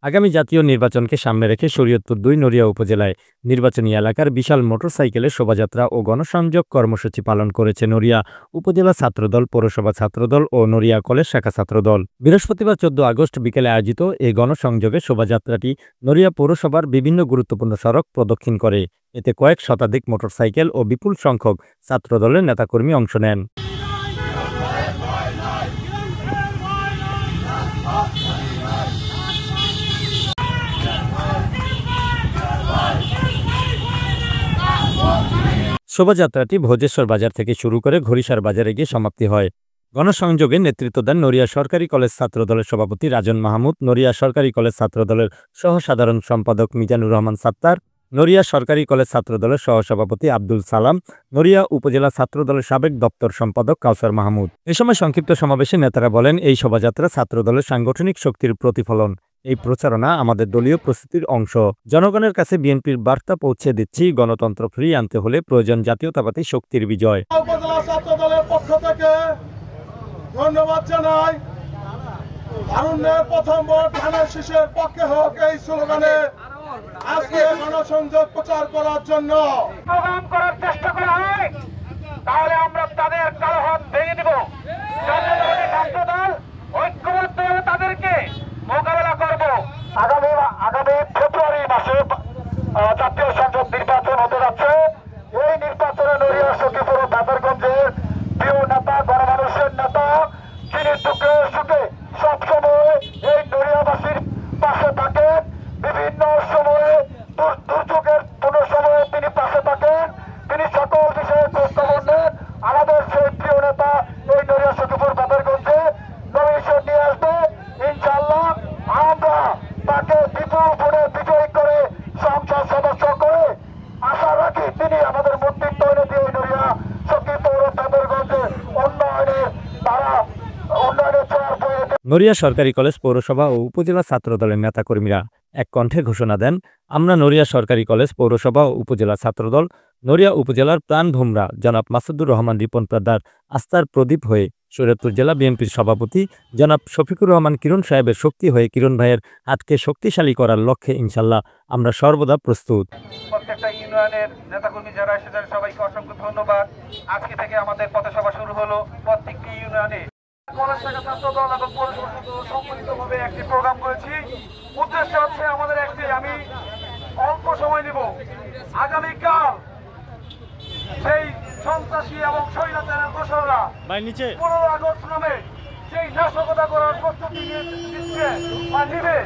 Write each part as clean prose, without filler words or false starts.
আগামী জাতীয় নির্বাচনকে সামনে রেখে শরীয়তপুর ২ নড়িয়া উপজেলায় নির্বাচনী এলাকার বিশাল মোটরসাইকেলের শোভাযাত্রা ও গণসংযোগ কর্মসূচি পালন করেছে নড়িয়া উপজেলা ছাত্রদল, পৌরসভা ছাত্রদল ও নড়িয়া কলেজ শাখা ছাত্রদল। বৃহস্পতিবার ১৪ আগস্ট বিকেলে আয়োজিত এই গণসংযোগে শোভাযাত্রাটি নড়িয়া পৌরসভার বিভিন্ন গুরুত্বপূর্ণ সড়ক প্রদক্ষিণ করে। এতে কয়েক শতাধিক মোটরসাইকেল ও বিপুল সংখ্যক ছাত্রদলের নেতাকর্মী অংশ নেন। শোভাযাত্রাটি ভোজেশ্বর বাজার থেকে শুরু করে ঘড়িসার বাজারে গিয়ে সমাপ্তি হয়। গণসংযোগে নেতৃত্ব দেন নড়িয়া সরকারি কলেজ ছাত্রদলের সভাপতি রাজন মাহমুদ, নড়িয়া সরকারি কলেজ ছাত্রদলের সহসাধারণ সম্পাদক মিজানুর রহমান সাত্তার, নড়িয়া সরকারি কলেজ ছাত্রদলের সহসভাপতি আব্দুল সালাম, নড়িয়া উপজেলা ছাত্রদলের সাবেক দপ্তর সম্পাদক কাউসার মাহমুদ। এ সময় সংক্ষিপ্ত সমাবেশে নেতারা বলেন, এই শোভাযাত্রা ছাত্রদলের সাংগঠনিক শক্তির প্রতিফলন। এই প্রচারণা আমাদের দলীয় প্রস্তুতির অংশ। জনগণের কাছে বিএনপির বার্তা পৌঁছে দিচ্ছি, গণতন্ত্র ফিরিয়ে আনতে হলে প্রয়োজন জাতীয়তাবাদী শক্তির বিজয়। উপজেলা ছাত্রদলের পক্ষ থেকে ধন্যবাদ জানাই। তারুণ্যের প্রথম ভোট ধানের শীষের পক্ষে হোক এই স্লোগানে আজকে গণসংযোগ প্রচার করার জন্য প্রোগ্রাম করার চেষ্টা করা হয়, তাহলে আমরা তাদের কালো হাত ভেঙে দিব। ছাত্রদল ঐক্যবদ্ধ হয়ে তাদেরকে মোকাবেলা করব। আগামী ফেব্রুয়ারি মাসে জাতীয় সংসদ নির্বাচন হতে যাচ্ছে। এই নির্বাচনে নড়িয়া সখীপুর বাজারগঞ্জের প্রিয় নেতা, গণমানুষের নেতা, যিনি দুঃখে সুখে সবসময় এই নড়িয়াবাসীর পাশে থাকেন, বিভিন্ন সময়ে দুর্যোগের কোনো সময়ে তিনি পাশে থাকেন, তিনি সকল বিষয়ে খোঁজখবর নেন। আমাদের সেই প্রিয় নেতা এই নড়িয়া সখীপুর বাজারগঞ্জে নমিনেশন নিয়ে আসবে। ইনশাআল্লাহ আমরা তাকে বিপুল ভোটে বিজয়ী করে সংসদ সদস্য করে আশা রাখি তিনি আমাদের মন্ত্রিত্ব এনে দিয়ে নড়িয়া সখীপুর বাজারগঞ্জে উন্নয়নের ছোঁয়ার বয়ে। নড়িয়া সরকারি কলেজ, পৌরসভা ও উপজেলা ছাত্রদলের নেতাকর্মীরা এক কণ্ঠে ঘোষণা দেন, আমরা নড়িয়া সরকারি কলেজ, পৌরসভা ও উপজেলা ছাত্রদল নড়িয়া উপজেলার প্রাণভোমরা জনাব মাসুদুর রহমান রিপন প্রাদার আস্থার প্রদীপ হয়ে, শরীয়তপুর জেলা বিএনপির সভাপতি জনাব শফিকুর রহমান কিরণ সাহেবের শক্তি হয়ে, কিরণ ভাইয়ের হাতকে শক্তিশালী করার লক্ষ্যে ইনশাল্লাহ আমরা সর্বদা প্রস্তুত। প্রত্যেকটা ইউনিয়নের নেতাকর্মী যারা এসেছেন সবাইকে অসংখ্য ধন্যবাদ। আজকে থেকে আমাদের পথসভা শুরু হলো। প্রত্যেকটি ইউনিয়নে কলেজ শাখা ছাত্রদল এবং পৌরসভা ছাত্রদল সম্মিলিতভাবে একটি প্রোগ্রাম করেছি। উদ্দেশ্য হচ্ছে আমাদের একটি, আমি অল্প সময় নিব, আগামীকাল সেই সন্ত্রাসী এবং স্বৈরাচারের দোসররা 15 আগস্ট নামে সেই নাশকতা করার প্রস্তুতি নিচ্ছে বা নিবে,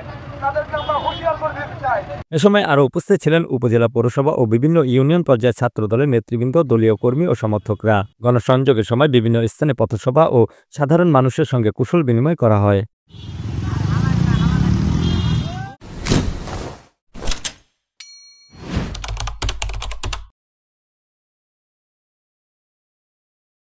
তাদেরকে আমরা হুঁশিয়ার করে দিতে চাই। এ সময় আরও উপস্থিত ছিলেন উপজেলা, পৌরসভা ও বিভিন্ন ইউনিয়ন পর্যায়ের ছাত্রদলের নেতৃবৃন্দ, দলীয় কর্মী ও সমর্থকরা। গণসংযোগের সময় বিভিন্ন স্থানে পথসভা ও সাধারণ মানুষের সঙ্গে কুশল বিনিময় করা হয়।